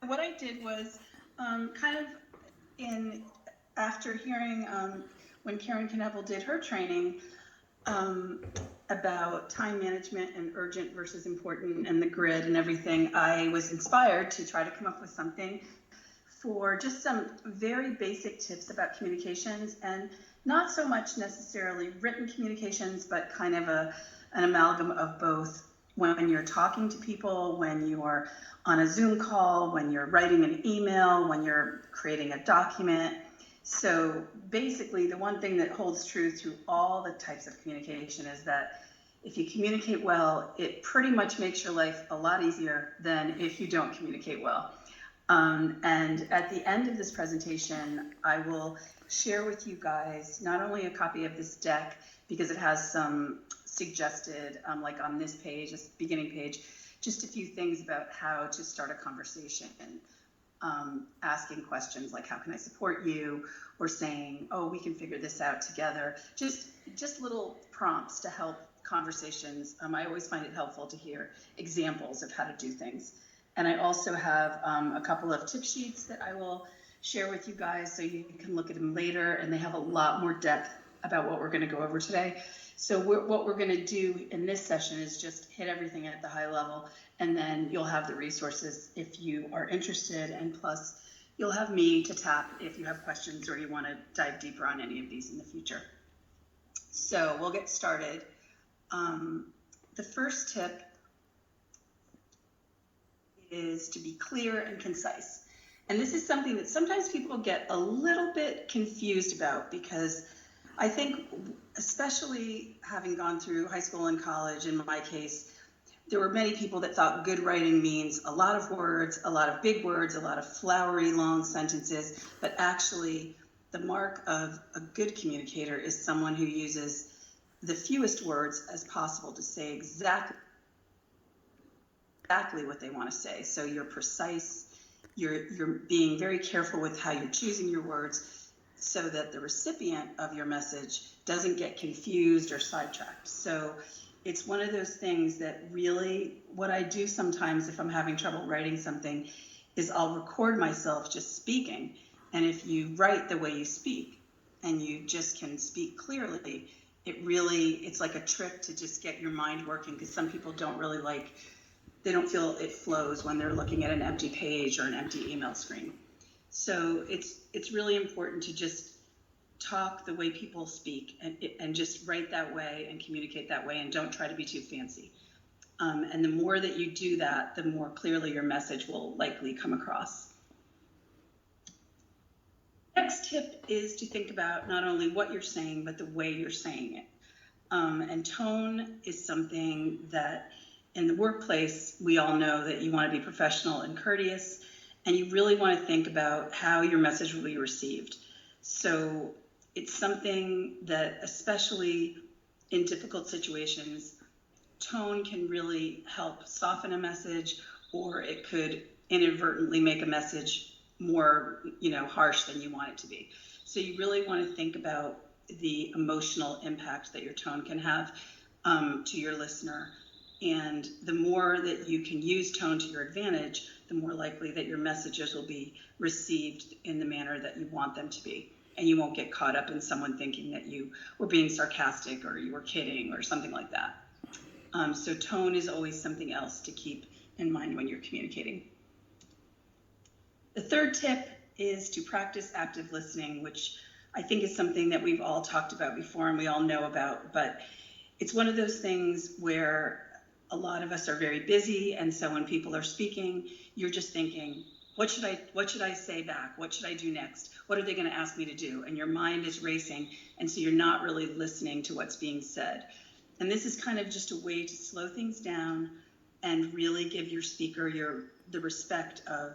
what I did was kind of after hearing when Karen Knevel did her training about time management and urgent versus important and the grid and everything, I was inspired to try to come up with something for just some very basic tips about communications, and not so much necessarily written communications, but kind of an amalgam of both. When you're talking to people, when you're on a Zoom call, when you're writing an email, when you're creating a document. So basically, the one thing that holds true through all the types of communication is that if you communicate well, it pretty much makes your life a lot easier than if you don't communicate well. And at the end of this presentation, I will share with you guys not only a copy of this deck, because it has some suggested, like on this page, this beginning page, just a few things about how to start a conversation, asking questions like, how can I support you? Or saying, oh, we can figure this out together. Just little prompts to help conversations. I always find it helpful to hear examples of how to do things. And I also have a couple of tip sheets that I will share with you guys so you can look at them later, and they have a lot more depth about what we're going to go over today. So what we're going to do in this session is just hit everything at the high level, and then you'll have the resources if you are interested, and plus you'll have me to tap if you have questions or you want to dive deeper on any of these in the future. So we'll get started. The first tip is to be clear and concise. And this is something that sometimes people get a little bit confused about, because I think, especially having gone through high school and college, in my case, there were many people that thought good writing means a lot of words, a lot of big words, a lot of flowery, long sentences. But actually, the mark of a good communicator is someone who uses the fewest words as possible to say exactly what they want to say. So you're precise, you're being very careful with how you're choosing your words so that the recipient of your message doesn't get confused or sidetracked. So it's one of those things that really, what I do sometimes if I'm having trouble writing something is I'll record myself just speaking. And if you write the way you speak and you just can speak clearly, it's like a trick to just get your mind working, because some people they don't feel it flows when they're looking at an empty page or an empty email screen. So it's really important to just talk the way people speak, and just write that way and communicate that way, and don't try to be too fancy. And the more that you do that, the more clearly your message will likely come across. Next tip is to think about not only what you're saying, but the way you're saying it. And tone is something that in the workplace, we all know that you want to be professional and courteous, and you really want to think about how your message will be received. So it's something that, especially in difficult situations, tone can really help soften a message, or it could inadvertently make a message more, harsh than you want it to be. So you really want to think about the emotional impact that your tone can have to your listener. And the more that you can use tone to your advantage, the more likely that your messages will be received in the manner that you want them to be. And you won't get caught up in someone thinking that you were being sarcastic or you were kidding or something like that. So tone is always something else to keep in mind when you're communicating. The third tip is to practice active listening, which I think is something that we've all talked about before and we all know about, but it's one of those things where a lot of us are very busy, and so when people are speaking, you're just thinking, what should I say back? What should I do next? What are they going to ask me to do? And your mind is racing, and so you're not really listening to what's being said. And this is kind of just a way to slow things down and really give your speaker the respect of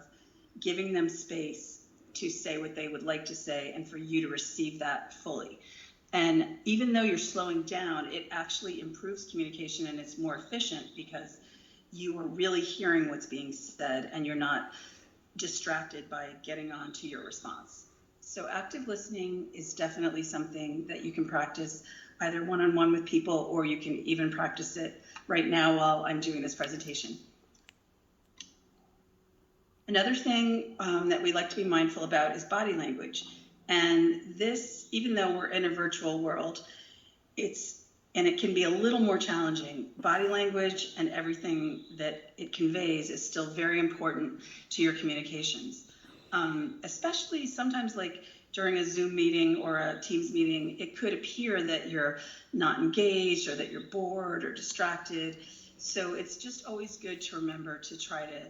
giving them space to say what they would like to say, and for you to receive that fully. And even though you're slowing down, it actually improves communication, and it's more efficient because you are really hearing what's being said and you're not distracted by getting on to your response. So active listening is definitely something that you can practice either one-on-one with people, or you can even practice it right now while I'm doing this presentation. Another thing that we like to be mindful about is body language. And this, even though we're in a virtual world, it can be a little more challenging. Body language and everything that it conveys is still very important to your communications. Especially sometimes, like during a Zoom meeting or a Teams meeting, it could appear that you're not engaged or that you're bored or distracted. So it's just always good to remember to try to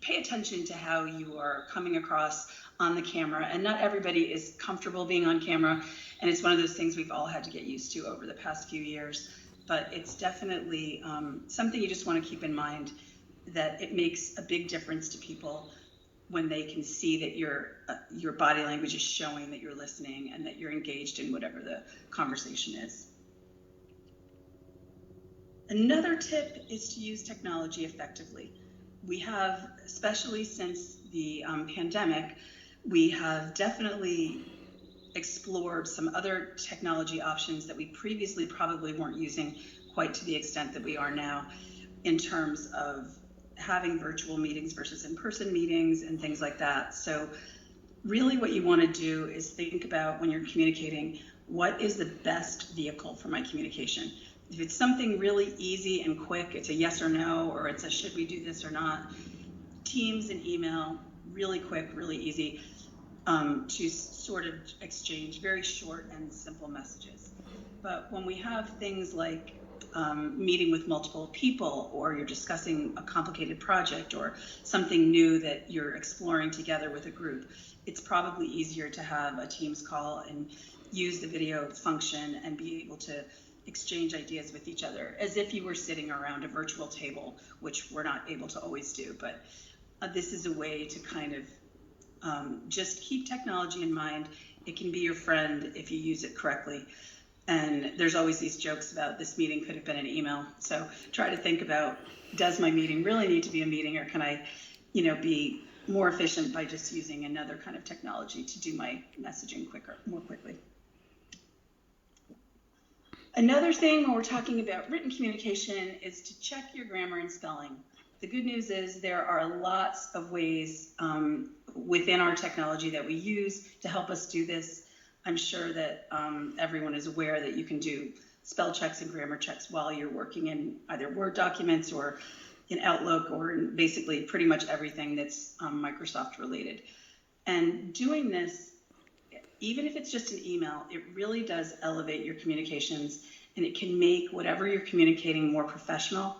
pay attention to how you are coming across on the camera. And not everybody is comfortable being on camera. And it's one of those things we've all had to get used to over the past few years. But it's definitely something you just want to keep in mind, that it makes a big difference to people when they can see that your body language is showing that you're listening and that you're engaged in whatever the conversation is. Another tip is to use technology effectively. We have, especially since the pandemic, we have definitely explored some other technology options that we previously probably weren't using quite to the extent that we are now, in terms of having virtual meetings versus in-person meetings and things like that. So really what you want to do is think about, when you're communicating, what is the best vehicle for my communication? If it's something really easy and quick, it's a yes or no, or it's a should we do this or not, Teams and email, really quick, really easy to sort of exchange very short and simple messages. But when we have things like meeting with multiple people, or you're discussing a complicated project or something new that you're exploring together with a group, it's probably easier to have a Teams call and use the video function and be able to exchange ideas with each other as if you were sitting around a virtual table, which we're not able to always do. But this is a way to kind of just keep technology in mind. It can be your friend if you use it correctly. And there's always these jokes about this meeting could have been an email. So try to think about, does my meeting really need to be a meeting, or can I, be more efficient by just using another kind of technology to do my messaging more quickly. Another thing when we're talking about written communication is to check your grammar and spelling. The good news is there are lots of ways within our technology that we use to help us do this. I'm sure that everyone is aware that you can do spell checks and grammar checks while you're working in either Word documents or in Outlook, or in basically pretty much everything that's Microsoft related. And doing this, even if it's just an email, it really does elevate your communications, and it can make whatever you're communicating more professional.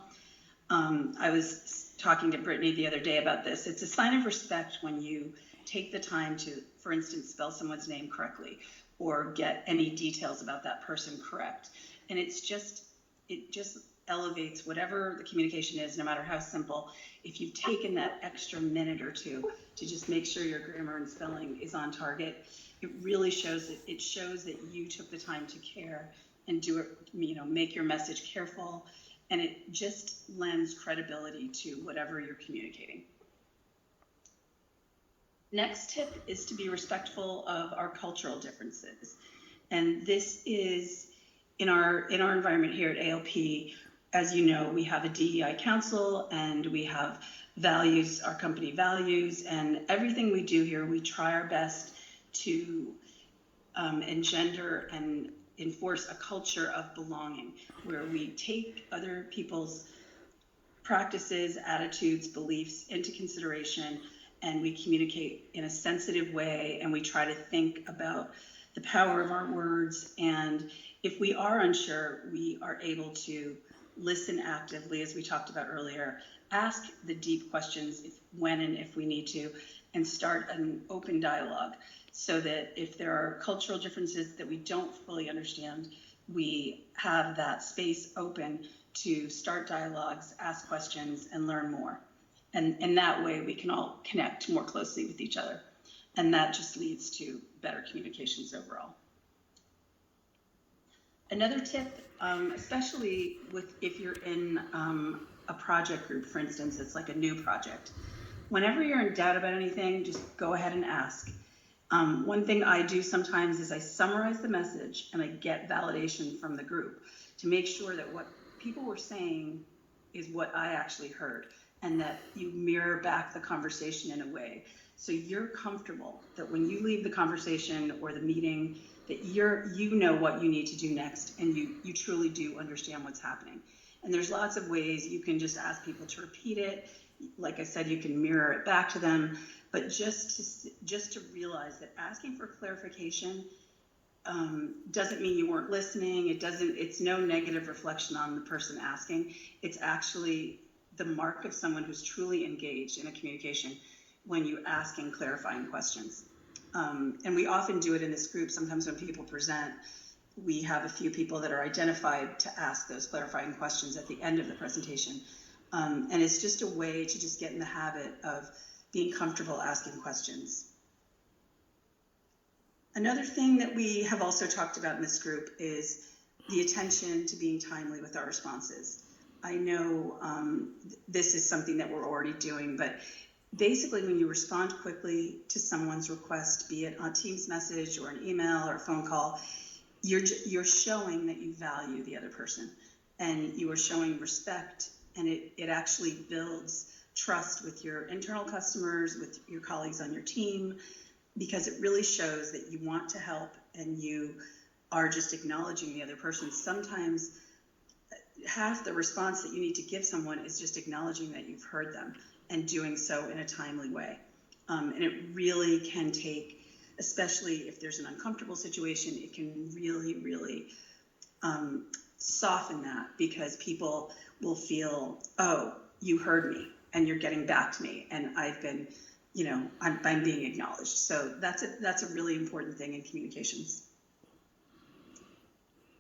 I was talking to Brittany the other day about this. It's a sign of respect when you take the time to, for instance, spell someone's name correctly or get any details about that person correct. And it just elevates whatever the communication is, no matter how simple. If you've taken that extra minute or two to just make sure your grammar and spelling is on target, it really shows that you took the time to care and do it, make your message careful, and it just lends credibility to whatever you're communicating. Next tip is to be respectful of our cultural differences. And this is in our environment here at ALP. As you know, we have a DEI council, and we have values, our company values, and everything we do here, we try our best to engender and enforce a culture of belonging, where we take other people's practices, attitudes, beliefs into consideration, and we communicate in a sensitive way, and we try to think about the power of our words. And if we are unsure, we are able to listen actively, as we talked about earlier, ask the deep questions when and if we need to, and start an open dialogue, so that if there are cultural differences that we don't fully understand, we have that space open to start dialogues, ask questions, and learn more. And in that way, we can all connect more closely with each other. And that just leads to better communications overall. Another tip, especially if you're in a project group, for instance, it's like a new project. Whenever you're in doubt about anything, just go ahead and ask. One thing I do sometimes is I summarize the message and I get validation from the group to make sure that what people were saying is what I actually heard. and that you mirror back the conversation in a way so you're comfortable that when you leave the conversation or the meeting, that you know what you need to do next, and you truly do understand what's happening. And there's lots of ways you can just ask people to repeat it. Like I said, you can mirror it back to them, but just to realize that asking for clarification doesn't mean you weren't listening. It's no negative reflection on the person asking. It's actually the mark of someone who's truly engaged in a communication when you ask and clarifying questions. And we often do it in this group. Sometimes when people present, we have a few people that are identified to ask those clarifying questions at the end of the presentation. And it's just a way to just get in the habit of being comfortable asking questions. Another thing that we have also talked about in this group is the attention to being timely with our responses. I know this is something that we're already doing, but basically when you respond quickly to someone's request, be it on Teams message or an email or a phone call, you're showing that you value the other person, and you are showing respect, and it actually builds trust with your internal customers, with your colleagues on your team, because it really shows that you want to help and you are just acknowledging the other person. Sometimes half the response that you need to give someone is just acknowledging that you've heard them and doing so in a timely way. And it really can take, especially if there's an uncomfortable situation, it can really, really soften that, because people will feel, oh, you heard me and you're getting back to me, and I've been, I'm being acknowledged. So that's a really important thing in communications.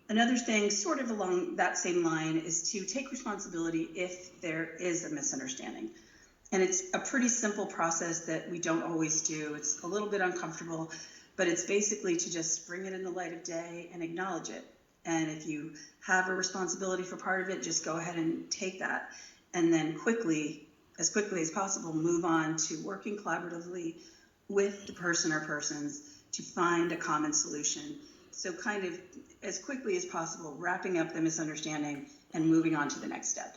Another thing sort of along that same line is to take responsibility if there is a misunderstanding. And it's a pretty simple process that we don't always do. It's a little bit uncomfortable, but it's basically to just bring it in the light of day and acknowledge it. And if you have a responsibility for part of it, just go ahead and take that. And then as quickly as possible, move on to working collaboratively with the person or persons to find a common solution. So kind of as quickly as possible, wrapping up the misunderstanding and moving on to the next step.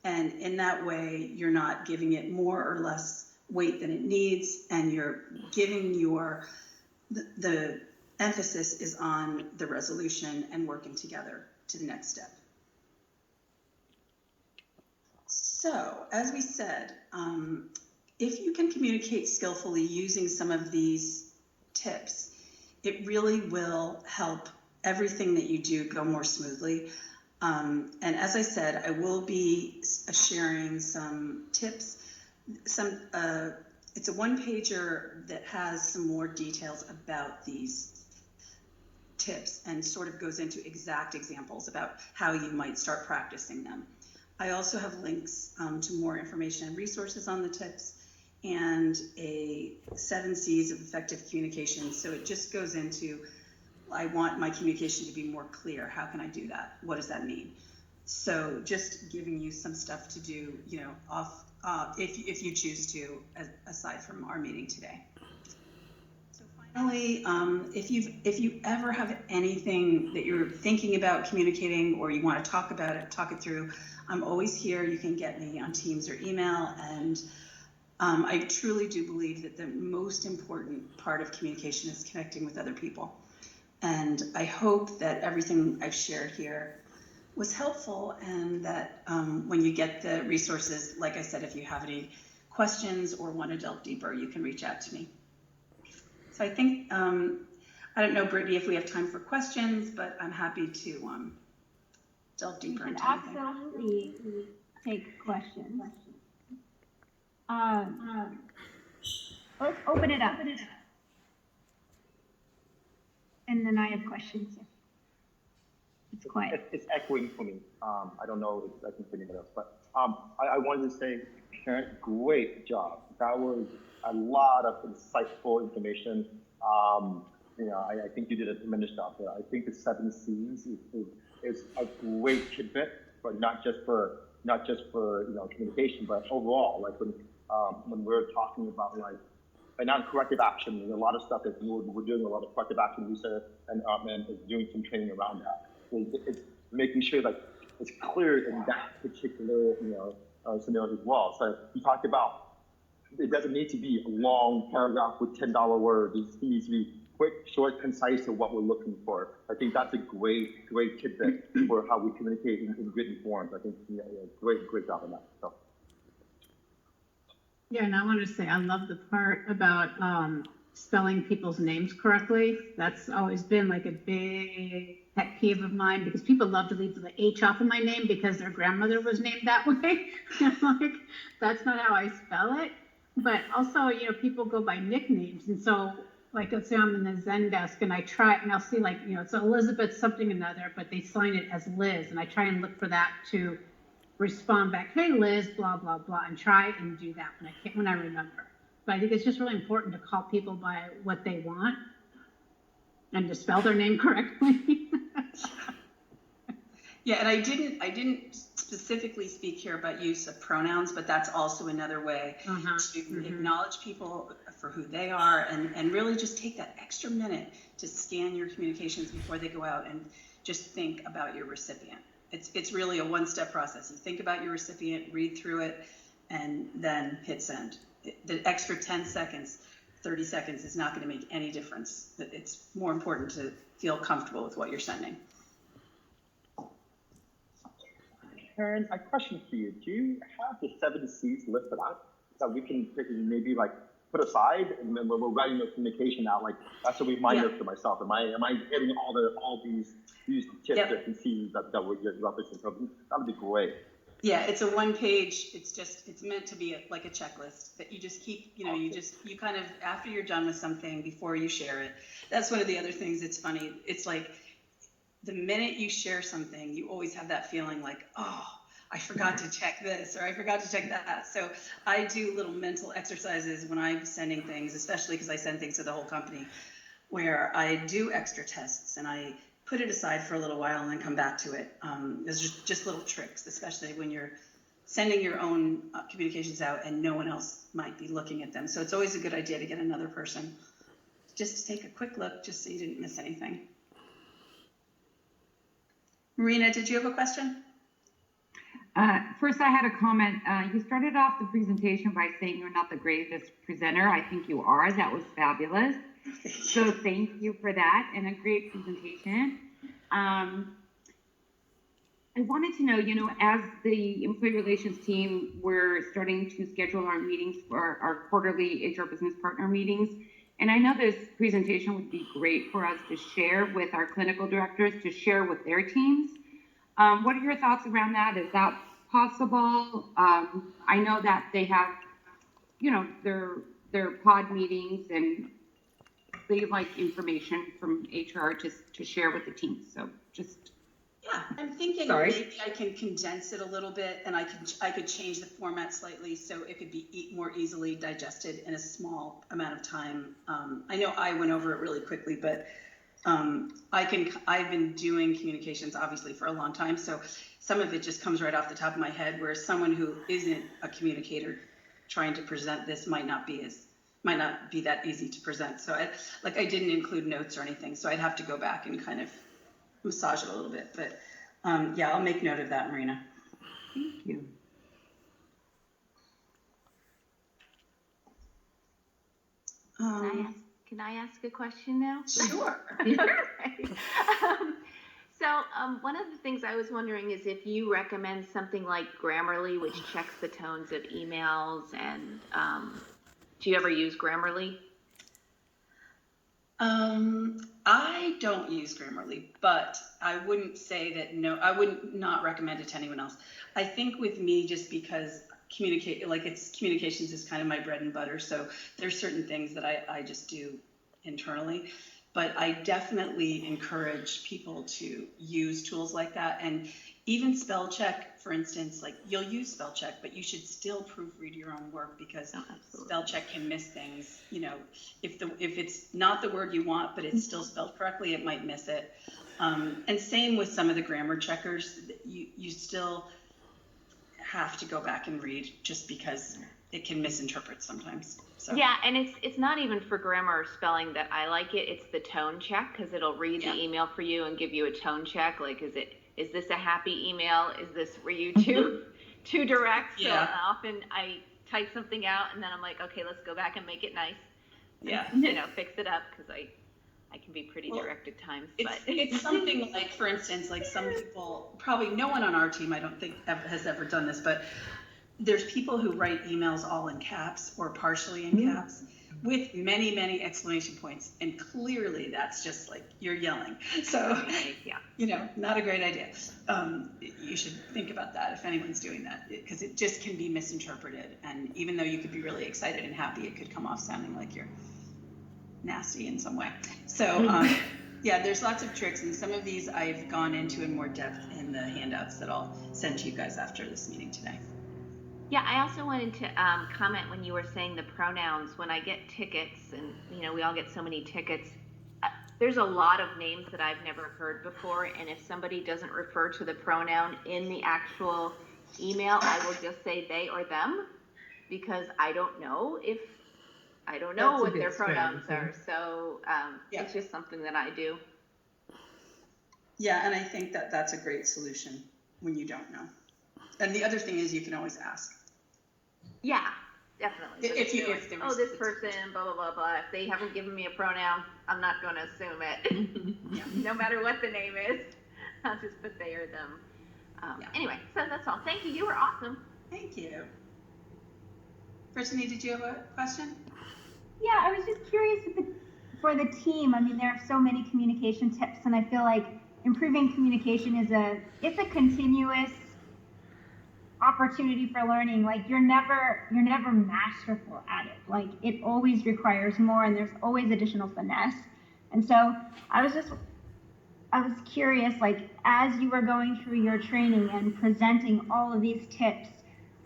And in that way, you're not giving it more or less weight than it needs, and you're giving the emphasis is on the resolution and working together to the next step. So, as we said, if you can communicate skillfully using some of these tips, it really will help everything that you do go more smoothly. And as I said, I will be sharing some tips. It's a one-pager that has some more details about these tips and sort of goes into exact examples about how you might start practicing them. I also have links to more information and resources on the tips, and a 7 C's of effective communication. So it just goes into, I want my communication to be more clear. How can I do that? What does that mean? So just giving you some stuff to do, if you choose to, aside from our meeting today. So finally, if you ever have anything that you're thinking about communicating or you want to talk about it, talk it through, I'm always here. You can get me on Teams or email, and I truly do believe that the most important part of communication is connecting with other people. And I hope that everything I've shared here was helpful, and that when you get the resources, like I said, if you have any questions or want to delve deeper, you can reach out to me. So I think, I don't know, Brittany, if we have time for questions, but I'm happy to delve deeper into anything. Absolutely take questions. Let's open it up. And then I have questions. It's quiet. It's echoing for me. I don't know if it's echoing for anybody else, but I wanted to say, Karen, great job. That was a lot of insightful information. I think you did a tremendous job there. I think the 7 C's is a great tidbit, but not just for communication, but overall. Like when we're talking about and not corrective action, there's a lot of stuff that we're doing a lot of corrective action research and is doing some training around that. It's making sure it's clear in that particular scenarios as well. So you talked about it doesn't need to be a long paragraph with $10 words. It needs to be quick, short, concise to what we're looking for. I think that's a great tidbit for how we communicate in written forms. I think great job on that. So. Yeah, and I want to say I love the part about spelling people's names correctly. That's always been like a big pet peeve of mine because people love to leave the H off of my name because their grandmother was named that way. I'm like, that's not how I spell it. But also, people go by nicknames. And so, like, let's say I'm in the Zendesk and I try and I'll see, like, it's Elizabeth something another, but they sign it as Liz. And I try and look for that to respond back, hey, Liz, blah, blah, blah, and try and do that when I remember. But I think it's just really important to call people by what they want and to spell their name correctly. Yeah, and I didn't specifically speak here about use of pronouns, but that's also another way to acknowledge people for who they are and really just take that extra minute to scan your communications before they go out and just think about your recipient. It's really a one-step process. You think about your recipient, read through it, and then hit send. The extra 10 seconds, 30 seconds is not going to make any difference. It's more important to feel comfortable with what you're sending. Karen, a question for you. Do you have the 7 C's listed out that we can maybe like put aside and then when we're writing the communication out, like that's a reminder for myself. Am I hitting all these tips and C's that we're referencing? So that would be great. Yeah, it's a 1-page. It's meant to be like a checklist that you just keep. You kind of after you're done with something before you share it. That's one of the other things. It's funny. It's like the minute you share something, you always have that feeling like, oh, I forgot to check this or I forgot to check that. So I do little mental exercises when I'm sending things, especially because I send things to the whole company, where I do extra tests and I put it aside for a little while and then come back to it. There's just little tricks, especially when you're sending your own communications out and no one else might be looking at them. So it's always a good idea to get another person just to take a quick look, just so you didn't miss anything. Marina, did you have a question? First, I had a comment. You started off the presentation by saying you're not the greatest presenter. I think you are. That was fabulous. So thank you for that and a great presentation. I wanted to know, as the employee relations team, we're starting to schedule our meetings for our quarterly HR business partner meetings. And I know this presentation would be great for us to share with our clinical directors, to share with their teams. What are your thoughts around that? Is that possible? I know that they have, their pod meetings and they like information from HR to share with the team. So just. Yeah, I'm thinking maybe I can condense it a little bit and I could change the format slightly so it could be more easily digested in a small amount of time. I know I went over it really quickly, but I've been doing communications obviously for a long time, so some of it just comes right off the top of my head, where someone who isn't a communicator trying to present this might not be that easy to present. So I didn't include notes or anything, so I'd have to go back and kind of massage it a little bit, but yeah, I'll make note of that, Marina. Thank you. Can I ask a question now? Sure. So one of the things I was wondering is if you recommend something like Grammarly, which checks the tones of emails, and do you ever use Grammarly? I don't use Grammarly, but I wouldn't say that I would not recommend it to anyone else. I think with me, just because communications is kind of my bread and butter, so there's certain things that I just do internally, but I definitely encourage people to use tools like that. And even spell check, for instance, like you'll use spell check, but you should still proofread your own work, because spell check can miss things. If it's not the word you want, but it's still spelled correctly, it might miss it. And same with some of the grammar checkers, you still have to go back and read, just because it can misinterpret sometimes. So. Yeah, and it's not even for grammar or spelling that I like it. It's the tone check, because it'll read the email for you and give you a tone check. Like, is this a happy email? Is this, were you too direct. So Yeah. often I type something out and then I'm like, okay, let's go back and make it nice. Yeah. You know, fix it up because I can be pretty Well, direct at times. It's something like, for instance, like some people, probably no one on our team, I don't think has ever done this, but there's people who write emails all in caps or partially in caps with many, many exclamation points. And clearly that's just like, you're yelling. So, Yeah. you know, not a great idea. You should think about that if anyone's doing that, because it just can be misinterpreted. And even though you could be really excited and happy, it could come off sounding like you're nasty in some way. So yeah, there's lots of tricks, and some of these I've gone into in more depth in the handouts that I'll send to you guys after this meeting today. Yeah, I also wanted to comment when you were saying the pronouns. When I get tickets, and you know, we all get so many tickets, there's a lot of names that I've never heard before, and if somebody doesn't refer to the pronoun in the actual email, I will just say they or them, because I don't know That's a what good their pronouns strategy. are. So Yeah. it's just something that I do. Yeah, and I think that that's a great solution when you don't know. And the other thing is you can always ask. Yeah, definitely. But If they're there like, was- this person, blah, blah, blah, blah. If they haven't given me a pronoun, I'm not going to assume it. Yeah. No matter what the name is, I'll just put they or them. Yeah. Anyway, so that's all. Thank you. You were awesome. Thank you. Brittany, did you have a question? Yeah, I was just curious for the team. I mean, there are so many communication tips, and I feel like improving communication it's a continuous opportunity for learning. Like you're never masterful at it. Like it always requires more, and there's always additional finesse. And so I was curious, like as you were going through your training and presenting all of these tips,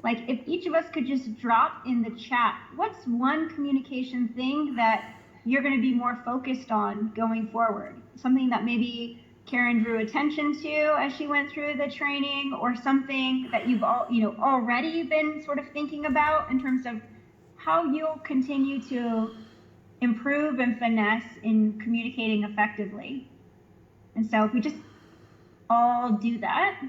like if each of us could just drop in the chat, what's one communication thing that you're going to be more focused on going forward? Something that maybe Karen drew attention to as she went through the training, or something that you've already been sort of thinking about in terms of how you'll continue to improve and finesse in communicating effectively. And so if we just all do that,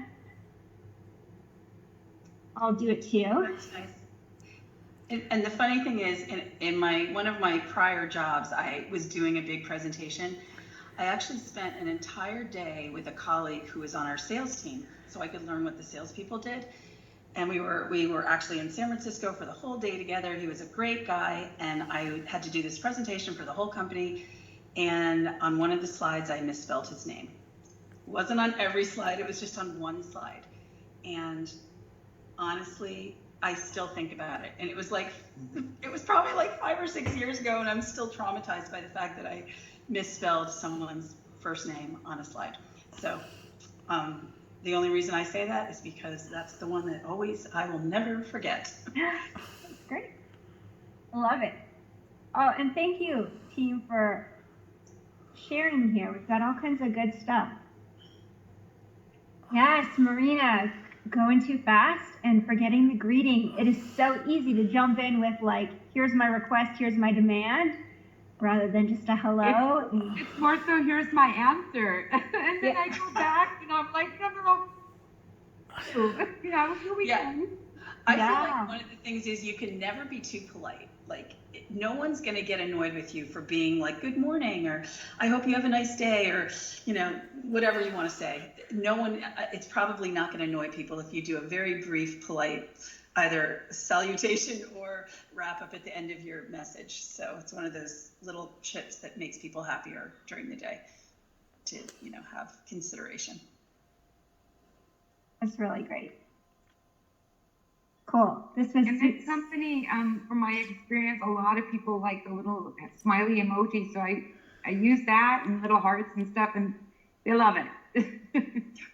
I'll do it too. That's nice. And the funny thing is, in one of my prior jobs, I was doing a big presentation. I actually spent an entire day with a colleague who was on our sales team, so I could learn what the salespeople did. And we were actually in San Francisco for the whole day together. He was a great guy, and I had to do this presentation for the whole company. And on one of the slides, I misspelled his name. It wasn't on every slide; it was just on one slide. And honestly, I still think about it. And it was probably like 5 or 6 years ago, and I'm still traumatized by the fact that I misspelled someone's first name on a slide. So the only reason I say that is because that's the one that I will never forget. That's great. I love it. Oh, and thank you, team, for sharing here. We've got all kinds of good stuff. Yes, Marina, going too fast and forgetting the greeting. It is so easy to jump in with like, here's my request, here's my demand, rather than just a hello. It's more so, here's my answer. And then I go back and I'm like, no. Yeah, here we Yeah. go. I feel like one of the things is you can never be too polite. Like, no one's going to get annoyed with you for being like, good morning, or I hope you have a nice day, or, whatever you want to say. No one, it's probably not going to annoy people if you do a very brief, polite, either salutation or wrap up at the end of your message. So it's one of those little chips that makes people happier during the day to, have consideration. That's really great. Cool. This was In this company, from my experience, a lot of people like the little smiley emoji. So I use that and little hearts and stuff, and they love it.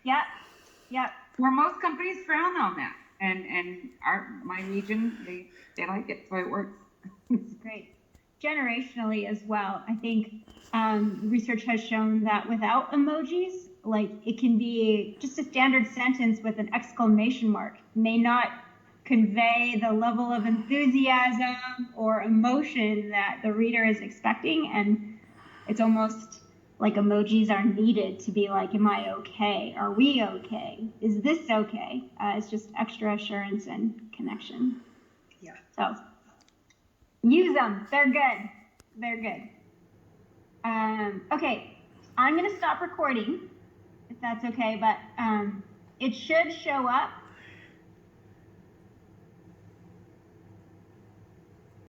Yep. Where most companies frown on that, and my region, they like it, so it works. It's great. Generationally as well, I think research has shown that without emojis, like it can be just a standard sentence with an exclamation mark, may not convey the level of enthusiasm or emotion that the reader is expecting, and it's almost like emojis are needed to be like, am I okay? Are we okay? Is this okay? It's just extra assurance and connection. Yeah. So use them. They're good. They're good. Okay, I'm gonna stop recording if that's okay, but it should show up